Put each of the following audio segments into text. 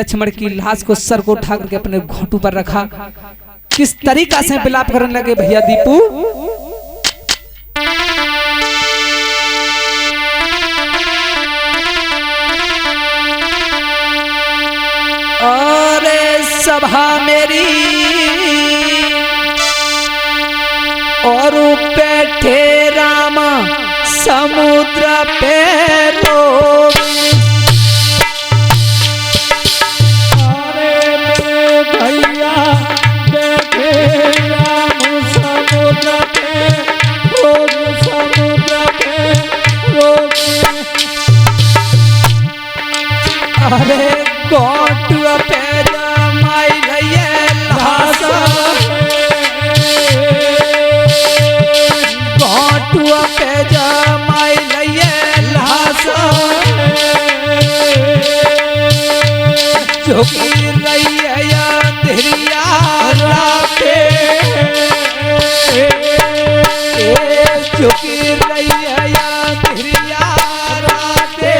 लक्ष्मण की लाश को सर को उठा करके अपने घोटू पर रखा। किस तरीका से विलाप करने लगे भैया दीपू। अरे सभा मेरी और बैठे राम समुद्र पे लोग। अरे गोटुआ पे जमाई गए लाश, गोटुआ पे जमाई गए लाश। झुकी रही है अंधेरिया राते, झुकी रही है अंधेरिया राते।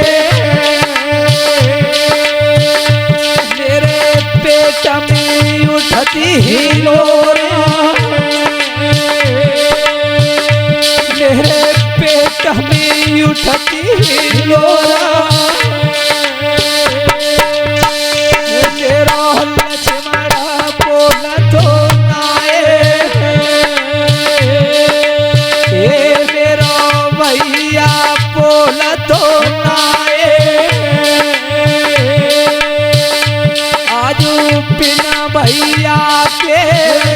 में उठती हिलोरा, मेरे पेट में उठती हिलोरा। मेरा लक्ष्मण बोला तो नाए, मेरा भैया बोला तो नाए। बिना भैया के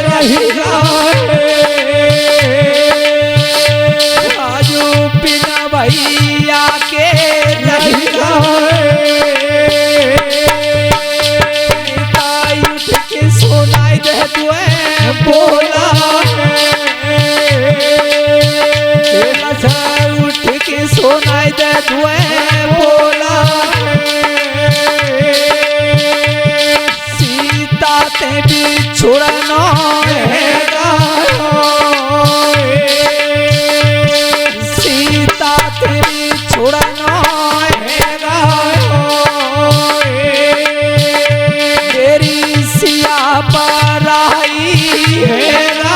रहेगा, आजू बिना भैया के रहेगा। उठ के सुनाई दे तुए बोला, उठ के सुनाई दे तुए बोला। भी छोड़ना हैगा, सीता ते भी छोड़ना हैगा। तेरी सिया पर आई हैगा,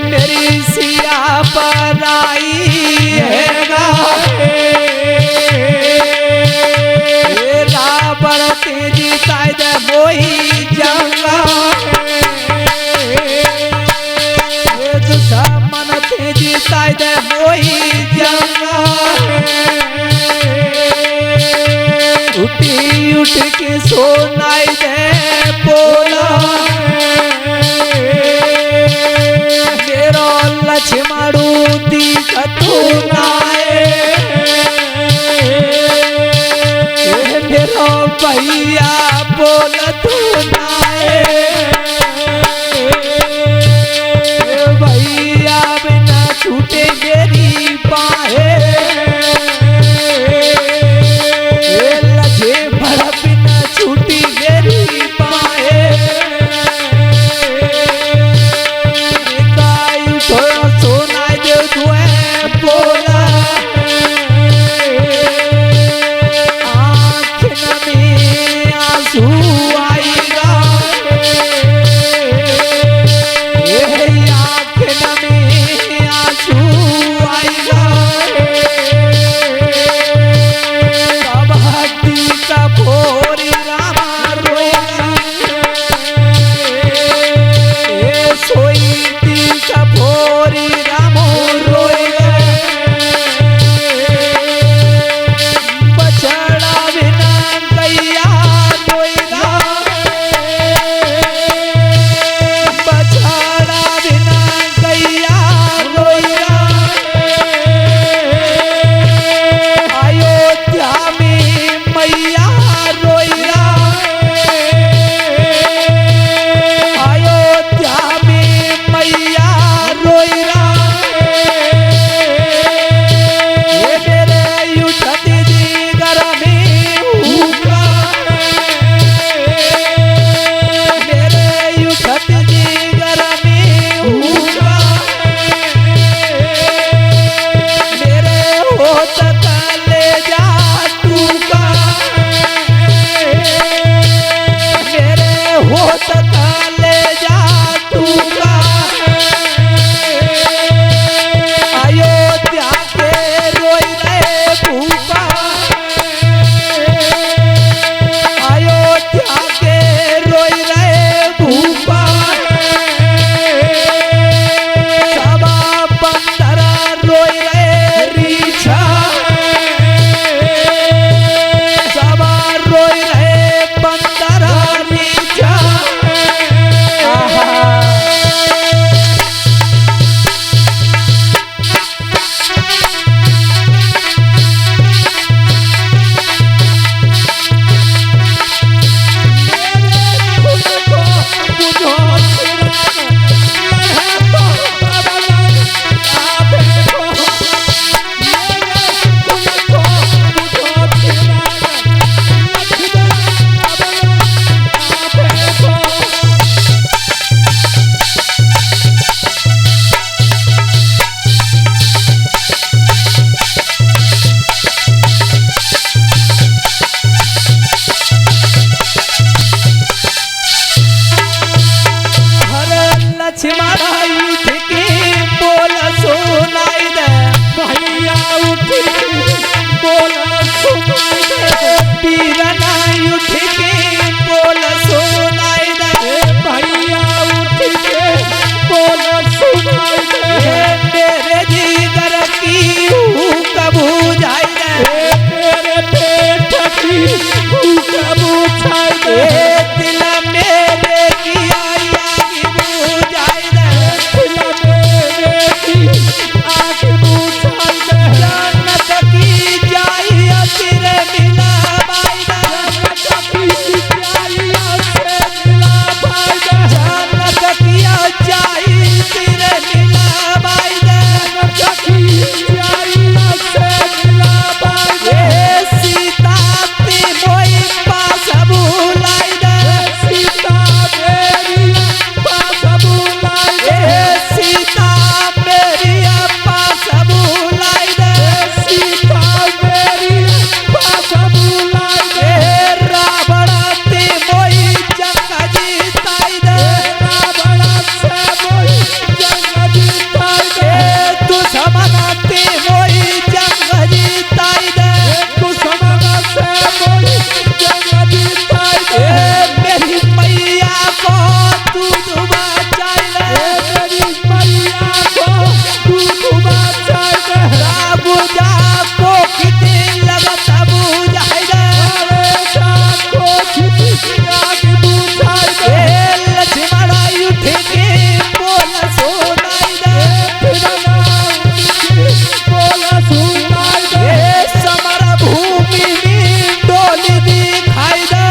मेरी सिया पर आई हैगा। तेजी तायद मोही जंगा, दुश्मन तेजी तायद मोही जंगा। उठी उठ के सोनाई दे बोला, मेरा लक्ष्मण दिखतु नाए। मेरा भैया बोल तू नाए, भैया बिना छूटे मेरी बाहें। लक्ष्मण बिना छूटी मेरी बाहें। उठो सोनाई दे तुए बोला, आँख में आंसू आएगा। दिल मेरे की आग बुझाई दे, जन्नत की जाई तेरे मिला बाई दे, जन्नत की जाई तेरे मिला बाई दे, सीता ती मोई पास बुलाई दे, सीता मेरी पास बुलाई दे, सीता मेरी पास बुलाई दे, सीता मेरी पास बुलाई दे, रावण ती मोई जंग जीताई दे, रावण से मोई जंग जीताई दे, दुश्मन ती मोई जंग जीताई दे, दुश्मन से मोई जंग जीताई दे, मेरी मैया को तू बचाई ले, मेरी मैया को तू बचाई ले, राबुजा को कितनी लगत बुझाई दे, राबुजा को कितनी आग बुझाई दे, लक्ष्मण उठ के बोल सुनाई दे, बोल सुनाई दे, समर भूमि में डोली दिखाई दे,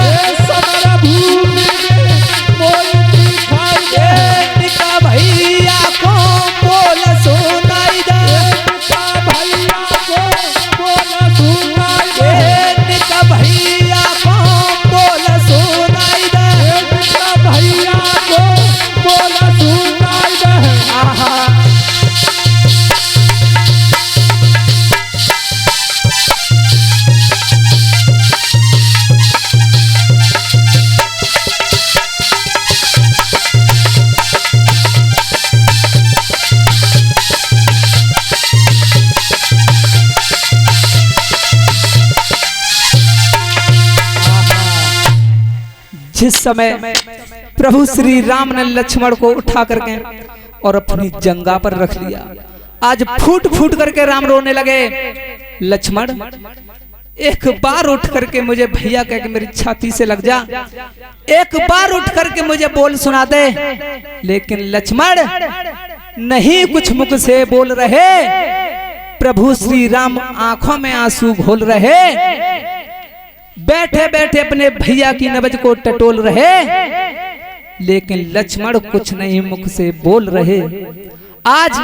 समर भूमि में डोली दिखाई दे, निका भैया को बोल सुनाई दे, निका भैया को बोल सुनाई दे, निका भैया को बोल सुनाई दे, निका भैया को बोल सुनाई दे। आहा जिस समय प्रभु श्री राम ने लक्ष्मण को उठा करके और अपनी जंगा पर रख लिया, आज फूट फूट करके राम रोने लगे। लक्ष्मण एक बार उठ करके मुझे भैया कह के मेरी छाती से लग जा, एक बार उठ करके मुझे बोल सुना दे। लेकिन लक्ष्मण नहीं कुछ मुख से बोल रहे, प्रभु श्री राम आंखों में आंसू घोल रहे, बैठे बैठे अपने भैया की नब्ज को टटोल रहे, लेकिन लक्ष्मण कुछ नहीं मुख से बोल रहे। आज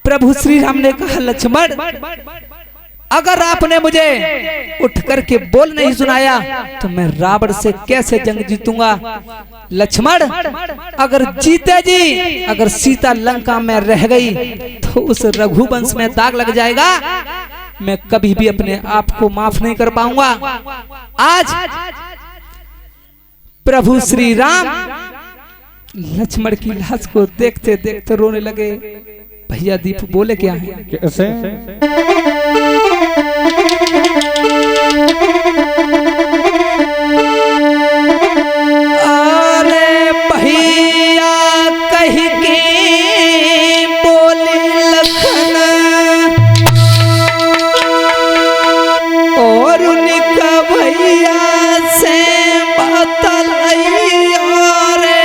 प्रभु श्री राम ने कहा, लक्ष्मण अगर आपने मुझे उठ करके बोल नहीं सुनाया तो मैं रावण से कैसे जंग जीतूंगा। लक्ष्मण अगर जीते जी, अगर सीता लंका में रह गई तो उस रघुवंश में दाग लग जाएगा, मैं कभी भी अपने आप को माफ नहीं कर पाऊंगा। आज प्रभु श्री राम लक्ष्मण की लाश को देखते देखते रोने लगे। भैया दीप बोले क्या है, कैसे अरे भैया कह के बोले लखन और उनका भैया से बतलाइयो रे,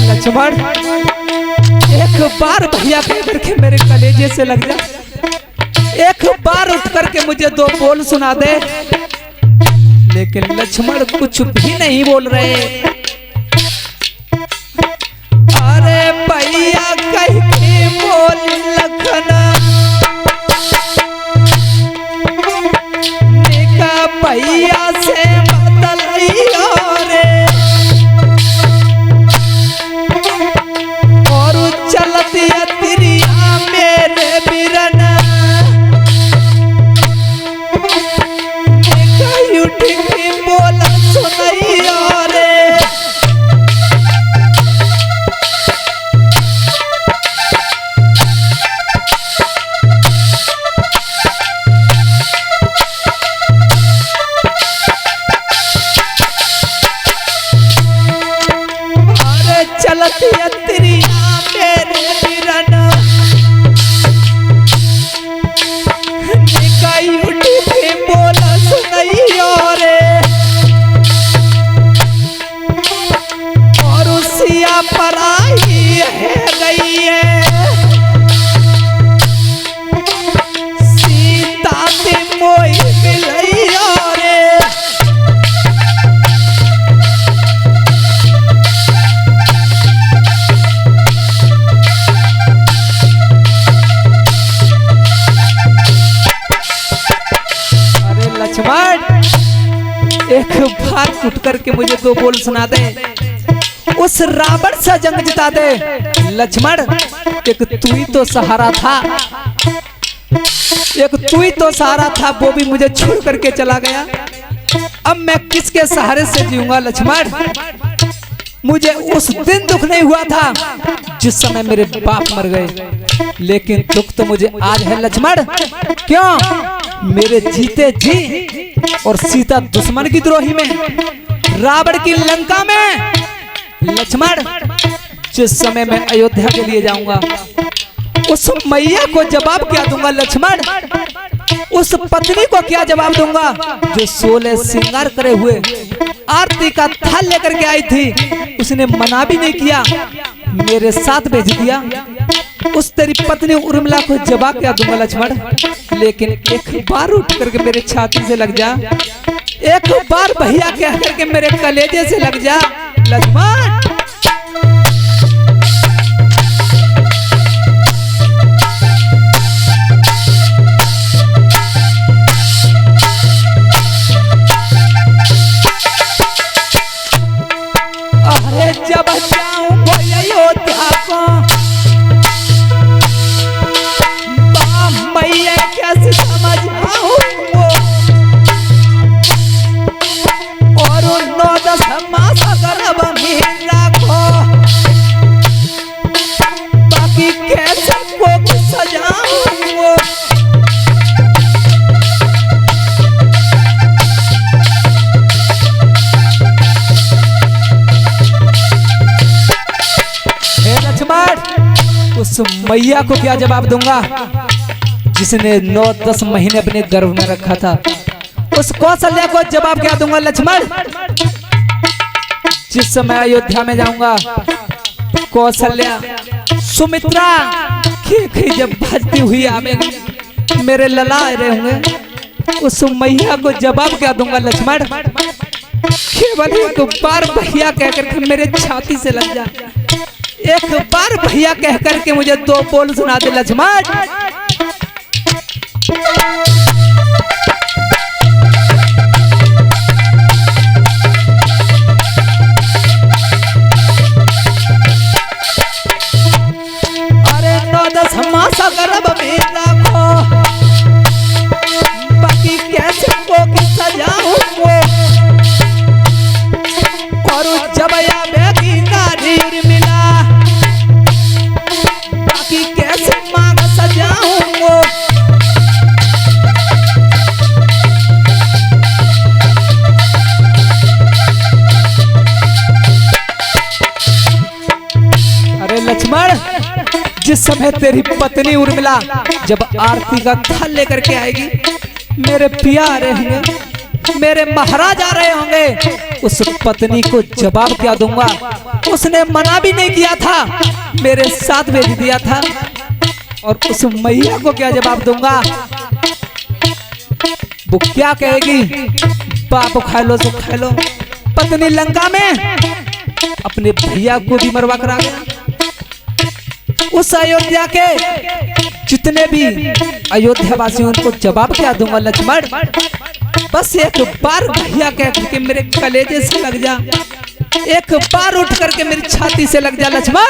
लक्ष्मण एक बार भैया कह करके मेरे कलेजे से लग जा, एक बार उठ करके मुझे दो बोल सुना दे। लेकिन लक्ष्मण कुछ भी नहीं बोल रहे। अरे भैया कह के बोल लखना, निका भैया से बतलाइयो रे, चलती तिरिया मेरे बिरना, उठ के बोला सुनैया रे, बार उठ करके मुझे दो बोल सुना दे, उस रावण से जंग जिता दे। लक्ष्मण एक तू ही तो सहारा था, एक तू ही तो सहारा था, वो भी मुझे छोड़ करके चला गया। अब मैं किसके सहारे से जीऊंगा लक्ष्मण। मुझे उस दिन दुख नहीं हुआ था जिस समय मेरे बाप मर गए, लेकिन दुख तो मुझे आज है लक्ष्मण। क्यों? मेरे जीते जी और सीता दुश्मन की द्रोही में, रावण की लंका में। लक्ष्मण जिस समय मैं अयोध्या के लिए जाऊंगा, उस मैया को जवाब क्या दूंगा लक्ष्मण। उस पत्नी को क्या जवाब दूंगा जो 16 श्रृंगार करे हुए आरती का थाल लेकर के आई थी, उसने मना भी नहीं किया, मेरे साथ भेज दिया। उस तेरी पत्नी उर्मिला को जवाब क्या दूंगा लक्ष्मण। लेकिन एक बार उठ करके मेरे छाती से लग जा, एक बार भैया कह करके मेरे कलेजे से लग जा लक्ष्मण। जब जाऊं अयोध्या को, मैया कैसे समझ आऊं, और 9-10 मास गर्भ में रखो, बाकी कैसे को सजाऊं। उस मैया को क्या जवाब दूंगा जिसने 9-10 महीने अपने गर्भ में रखा था। उस कौशल्या को जवाब क्या दूंगा लक्ष्मण। जिस समय अयोध्या में जाऊंगा, कौशल्या सुमित्रा जब भजती हुई आवेगी, मेरे लला रहे होंगे, उस मैया को जवाब क्या दूंगा लक्ष्मण। केवल एक बार भैया कहकर के मेरे छाती से लग जा, एक बार भैया कह करके मुझे दो बोल सुना दे लक्ष्मण। अरे 9-10 मास गर्भ में रखो, बाकी कैसे को सजाऊं, और जब आवेगी नारी उर्मिला, कैसे मांग सजाऊं। अरे लक्ष्मण, जिस समय तेरी पत्नी उर्मिला जब आरती का थाल लेकर के आएगी, मेरे पिया आ रहे होंगे, मेरे महाराज आ रहे होंगे, उस पत्नी को जवाब क्या दूंगा। उसने मना भी नहीं किया था, मेरे साथ भेज दिया था। और उस मैया को क्या जवाब दूंगा। वो क्या कहेगी, बाप खा लो सो खा लो। पत्नी लंका में अपने भैया को भी मरवा कर आ गया। उस अयोध्या के जितने भी अयोध्या वासी, उनको जवाब क्या दूंगा लक्ष्मण। बस एक बार भैया कह करके मेरे कलेजे से लग जा, एक बार उठ करके मेरी छाती से लग जा लक्ष्मण।